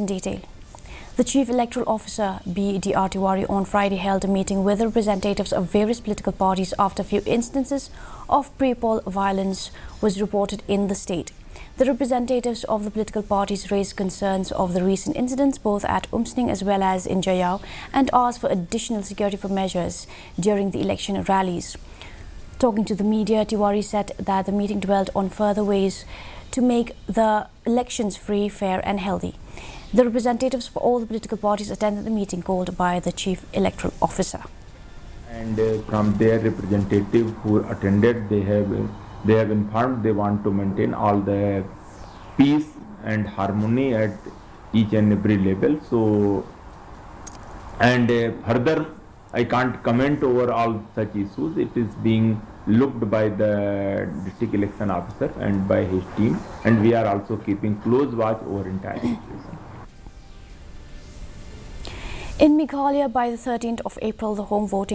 in detail. The Chief Electoral Officer, B.D.R. Tiwari, on Friday held a meeting with representatives of various political parties after a few instances of pre-poll violence was reported in the state. The representatives of the political parties raised concerns of the recent incidents both at Umsning as well as in Jayau and asked for additional security measures during the election rallies. Talking to the media, Tiwari said that the meeting dwelled on further ways to make the elections free, fair and healthy. The representatives for all the political parties attended the meeting called by the Chief Electoral Officer. And from their representative who attended, they have informed they want to maintain all the peace and harmony at each and every level. So, and further, I can't comment over all such issues. It is being looked by the district election officer and by his team, and we are also keeping close watch over entire situation. In Meghalaya, by the 13th of April, the home voting